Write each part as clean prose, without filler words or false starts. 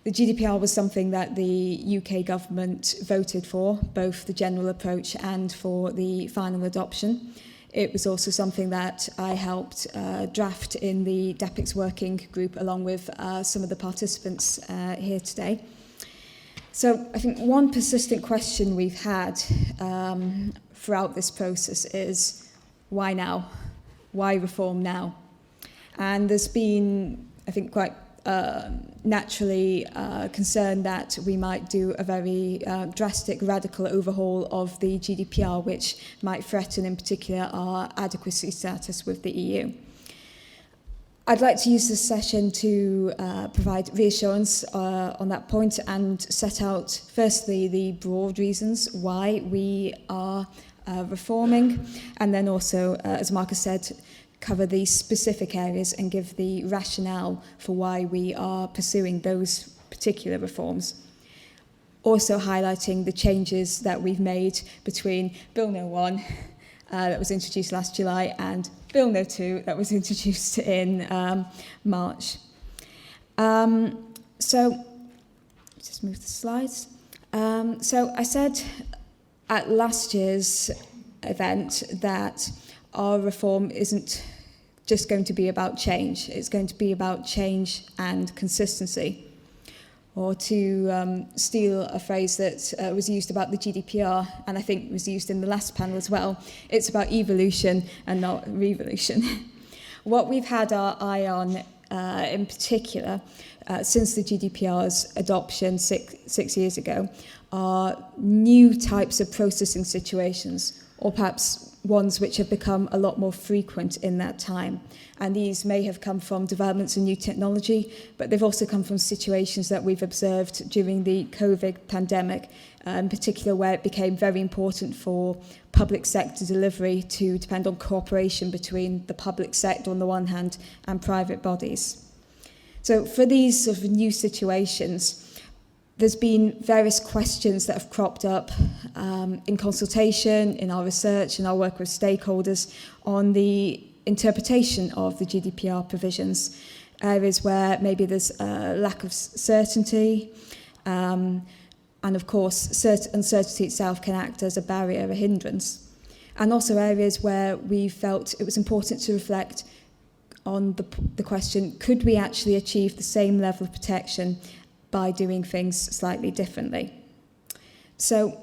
The GDPR was something that the UK government voted for, both the general approach and for the final adoption. It was also something that I helped draft in the DEPICS working group along with some of the participants here today. So I think one persistent question we've had throughout this process is, why now? Why reform now? And there's been, I think, quite naturally concern that we might do a very drastic, radical overhaul of the GDPR, which might threaten in particular our adequacy status with the EU. I'd like to use this session to provide reassurance on that point and set out firstly the broad reasons why we are reforming, and then also, as Marcus said, cover the specific areas and give the rationale for why we are pursuing those particular reforms. Also highlighting the changes that we've made between Bill No 1 that was introduced last July and Bill No 2 that was introduced in March. So, just move the slides. So I said at last year's event that our reform isn't just going to be about change. It's going to be about change and consistency. Or to steal a phrase that was used about the GDPR, and I think was used in the last panel as well, it's about evolution and not revolution. What we've had our eye on in particular since the GDPR's adoption six years ago are new types of processing situations, or perhaps ones which have become a lot more frequent in that time. And these may have come from developments in new technology, but they've also come from situations that we've observed during the COVID pandemic, in particular where it became very important for public sector delivery to depend on cooperation between the public sector on the one hand and private bodies. So for these sort of new situations, there's been various questions that have cropped up in consultation, in our research, in our work with stakeholders on the interpretation of the GDPR provisions, areas where maybe there's a lack of certainty, and of course uncertainty itself can act as a barrier, a hindrance, and also areas where we felt it was important to reflect on the question, could we actually achieve the same level of protection by doing things slightly differently? So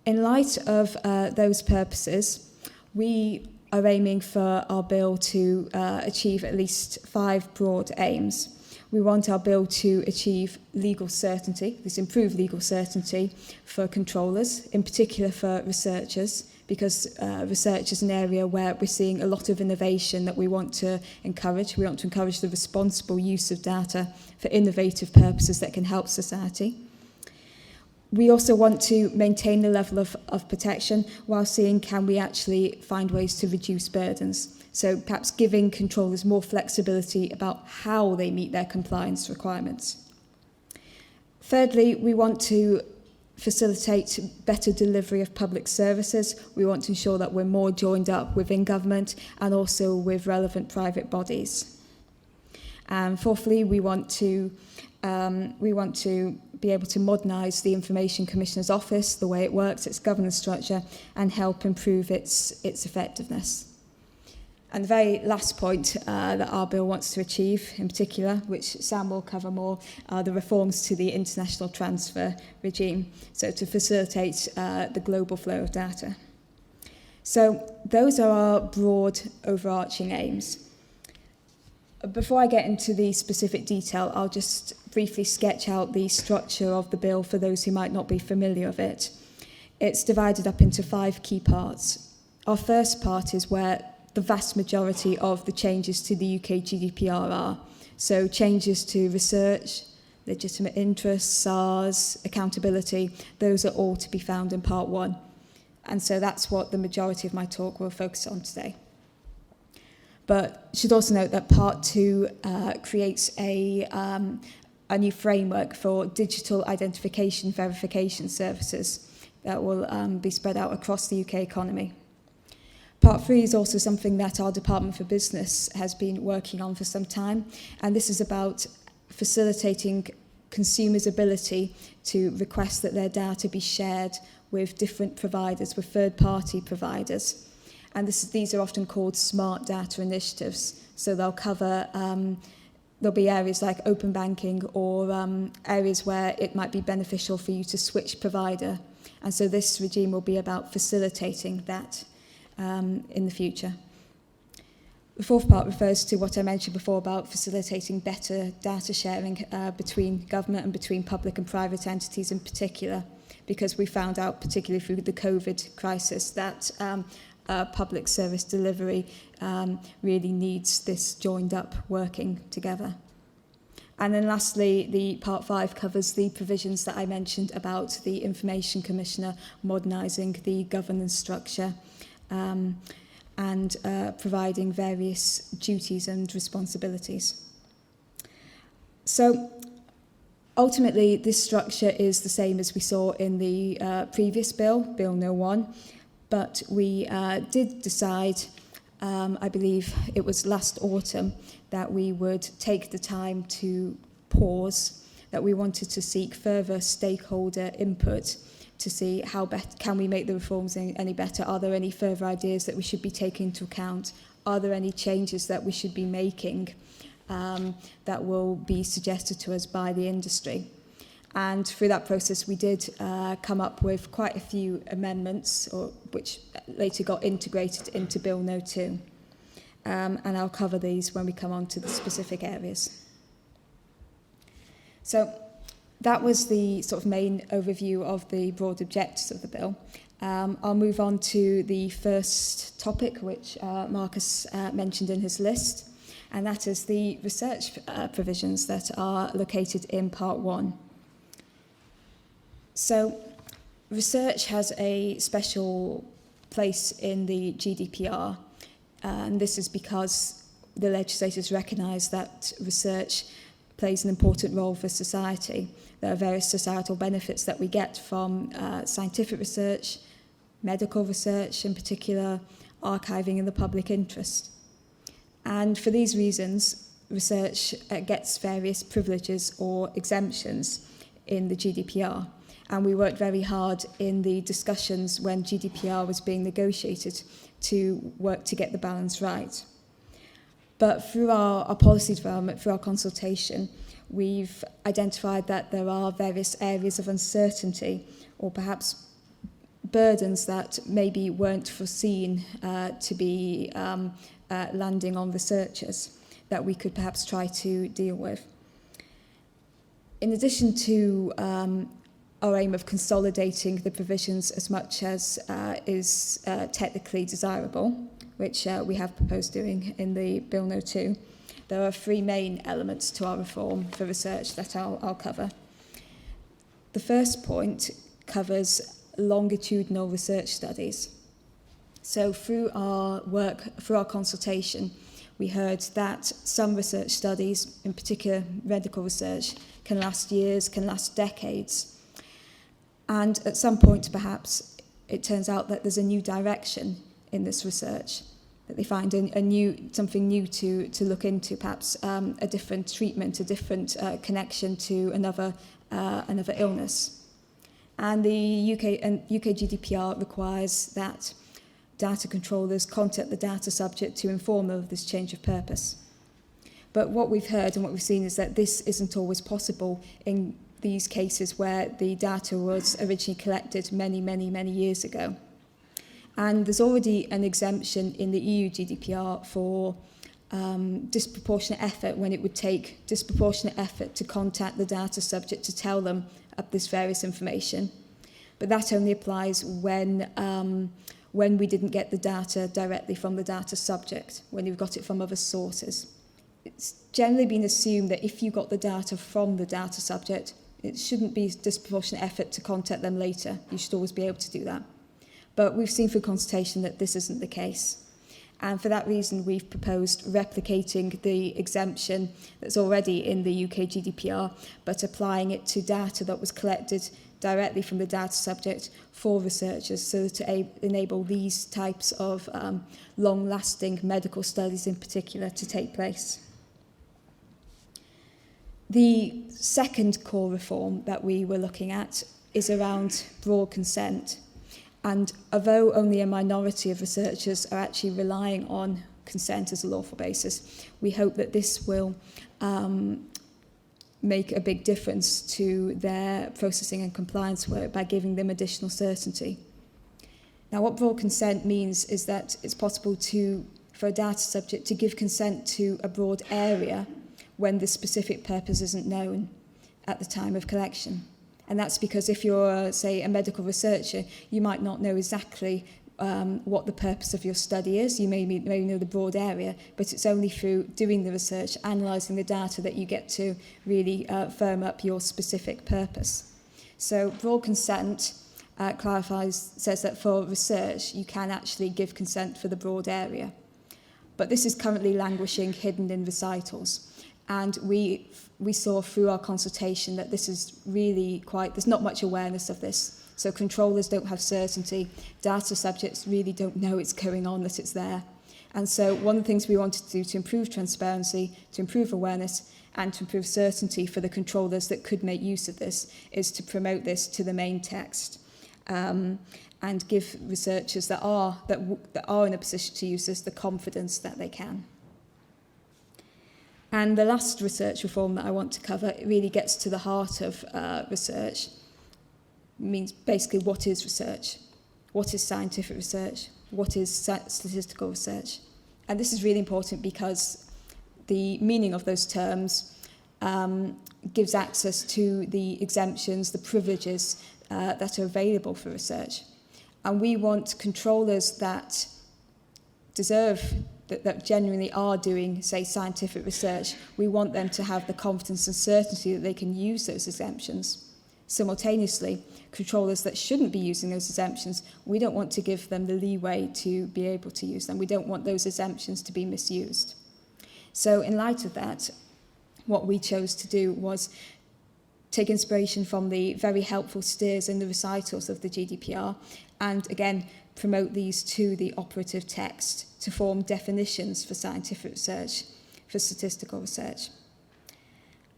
in light of those purposes, we are aiming for our bill to achieve at least 5 broad aims. We want our bill to achieve legal certainty, this improved legal certainty for controllers, in particular for researchers, because research is an area where we're seeing a lot of innovation that we want to encourage. We want to encourage the responsible use of data for innovative purposes that can help society. We also want to maintain the level of protection while seeing can we actually find ways to reduce burdens. So perhaps giving controllers more flexibility about how they meet their compliance requirements. Thirdly, we want to facilitate better delivery of public services. We want to ensure that we're more joined up within government and also with relevant private bodies. And fourthly, we want to be able to modernise the Information Commissioner's Office, the way it works, its governance structure, and help improve its effectiveness. And the very last point that our bill wants to achieve, in particular, which Sam will cover more, are the reforms to the international transfer regime, so to facilitate the global flow of data. So those are our broad overarching aims. Before I get into the specific detail, I'll just briefly sketch out the structure of the bill for those who might not be familiar with it. It's divided up into 5 key parts. Our first part is where the vast majority of the changes to the UK GDPR are. So changes to research, legitimate interests, SARS, accountability, those are all to be found in part 1. And so that's what the majority of my talk will focus on today. But I should also note that part 2 creates a new framework for digital identification verification services that will be spread out across the UK economy. Part 3 is also something that our Department for Business has been working on for some time, and this is about facilitating consumers' ability to request that their data be shared with different providers, with third-party providers. And these are often called smart data initiatives. So they'll cover, there'll be areas like open banking or areas where it might be beneficial for you to switch provider. And so this regime will be about facilitating that in the future. The fourth part refers to what I mentioned before about facilitating better data sharing between government and between public and private entities in particular, because we found out, particularly through the COVID crisis, that public service delivery really needs this joined up working together. And then lastly, the part 5 covers the provisions that I mentioned about the Information Commissioner modernising the governance structure and providing various duties and responsibilities. So ultimately, this structure is the same as we saw in the previous bill, Bill No 1, but we did decide, I believe it was last autumn, that we would take the time to pause, that we wanted to seek further stakeholder input to see how can we make the reforms any better. Are there any further ideas that we should be taking into account? Are there any changes that we should be making that will be suggested to us by the industry? And through that process, we did come up with quite a few amendments, which later got integrated into Bill No 2. And I'll cover these when we come on to the specific areas. So that was the sort of main overview of the broad objectives of the bill. I'll move on to the first topic, which Marcus mentioned in his list, and that is the research provisions that are located in Part 1. So research has a special place in the GDPR, and this is because the legislators recognise that research plays an important role for society. There are various societal benefits that we get from scientific research, medical research in particular, archiving in the public interest. And for these reasons, research gets various privileges or exemptions in the GDPR. And we worked very hard in the discussions when GDPR was being negotiated to work to get the balance right. But through our policy development, through our consultation, we've identified that there are various areas of uncertainty or perhaps burdens that maybe weren't foreseen to be landing on researchers that we could perhaps try to deal with. In addition to our aim of consolidating the provisions as much as is technically desirable, which we have proposed doing in the Bill No 2, there are 3 main elements to our reform for research that I'll cover. The first point covers longitudinal research studies. So through our work, through our consultation, we heard that some research studies, in particular medical research, can last years, can last decades. And at some point, perhaps, it turns out that there's a new direction in this research, that they find something new to look into, perhaps a different treatment, a different connection to another illness. And the UK GDPR requires that data controllers contact the data subject to inform them of this change of purpose. But what we've heard and what we've seen is that this isn't always possible in these cases where the data was originally collected many, many, many years ago. And there's already an exemption in the EU GDPR for disproportionate effort, when it would take disproportionate effort to contact the data subject to tell them of this various information. But that only applies when we didn't get the data directly from the data subject, when you've got it from other sources. It's generally been assumed that if you got the data from the data subject, it shouldn't be disproportionate effort to contact them later. You should always be able to do that. But we've seen through consultation that this isn't the case. And for that reason, we've proposed replicating the exemption that's already in the UK GDPR, but applying it to data that was collected directly from the data subject for researchers, so to enable these types of long-lasting medical studies in particular to take place. The second core reform that we were looking at is around broad consent. And although only a minority of researchers are actually relying on consent as a lawful basis, we hope that this will make a big difference to their processing and compliance work by giving them additional certainty. Now, what broad consent means is that it's possible for a data subject to give consent to a broad area when the specific purpose isn't known at the time of collection. And that's because if you're, say, a medical researcher, you might not know exactly what the purpose of your study is. You may know the broad area, but it's only through doing the research, analysing the data, that you get to really firm up your specific purpose. So broad consent says that for research, you can actually give consent for the broad area. But this is currently languishing hidden in recitals. And we saw through our consultation that this is really there's not much awareness of this. So controllers don't have certainty, data subjects really don't know it's going on, that it's there. And so one of the things we wanted to do to improve transparency, to improve awareness, and to improve certainty for the controllers that could make use of this is to promote this to the main text and give researchers that are in a position to use this the confidence that they can. And the last research reform that I want to cover, it really gets to the heart of research. It means basically what is research? What is scientific research? What is statistical research? And this is really important because the meaning of those terms gives access to the exemptions, the privileges that are available for research. And we want controllers that that genuinely are doing, say, scientific research, we want them to have the confidence and certainty that they can use those exemptions. Simultaneously, controllers that shouldn't be using those exemptions, we don't want to give them the leeway to be able to use them. We don't want those exemptions to be misused. So in light of that, what we chose to do was take inspiration from the very helpful steers in the recitals of the GDPR and, again, promote these to the operative text to form definitions for scientific research, for statistical research.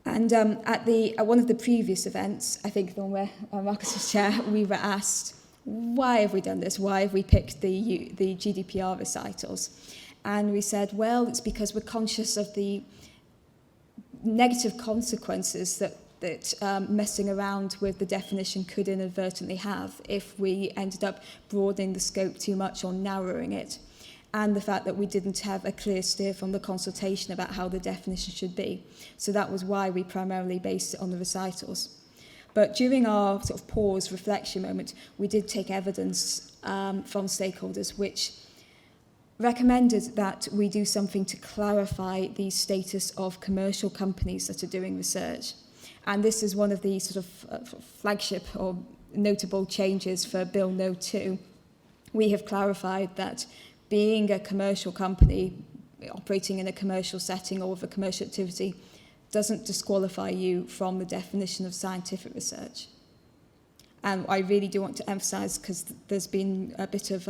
And at one of the previous events, I think the one where Marcus was chair, we were asked, why have we done this? Why have we picked the GDPR recitals? And we said, well, it's because we're conscious of the negative consequences that messing around with the definition could inadvertently have if we ended up broadening the scope too much or narrowing it, and the fact that we didn't have a clear steer from the consultation about how the definition should be. So that was why we primarily based it on the recitals. But during our sort of pause reflection moment, we did take evidence from stakeholders which recommended that we do something to clarify the status of commercial companies that are doing research. And this is one of the sort of flagship or notable changes for Bill No. 2. We have clarified that being a commercial company, operating in a commercial setting or with a commercial activity, doesn't disqualify you from the definition of scientific research. And I really do want to emphasise, because there's been a bit of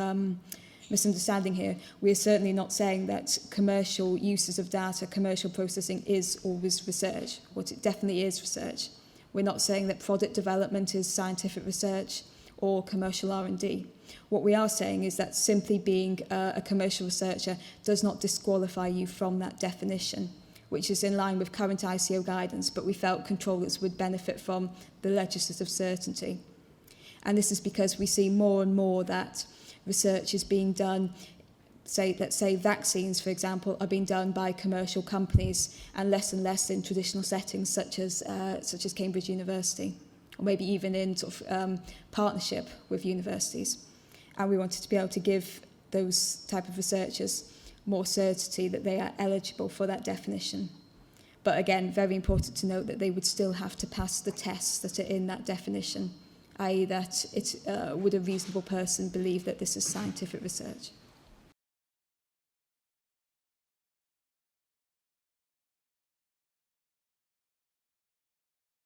misunderstanding here, we are certainly not saying that commercial uses of data, commercial processing is always research. What it definitely is research. We're not saying that product development is scientific research or commercial R&D. What we are saying is that simply being a commercial researcher does not disqualify you from that definition, which is in line with current ICO guidance, but we felt controllers would benefit from the legislative certainty. And this is because we see more and more that research is being done, let's say vaccines, for example, are being done by commercial companies and less in traditional settings such as Cambridge University, or maybe even in sort of partnership with universities. And we wanted to be able to give those type of researchers more certainty that they are eligible for that definition. But again, very important to note that they would still have to pass the tests that are in that definition, i.e. that would a reasonable person believe that this is scientific research.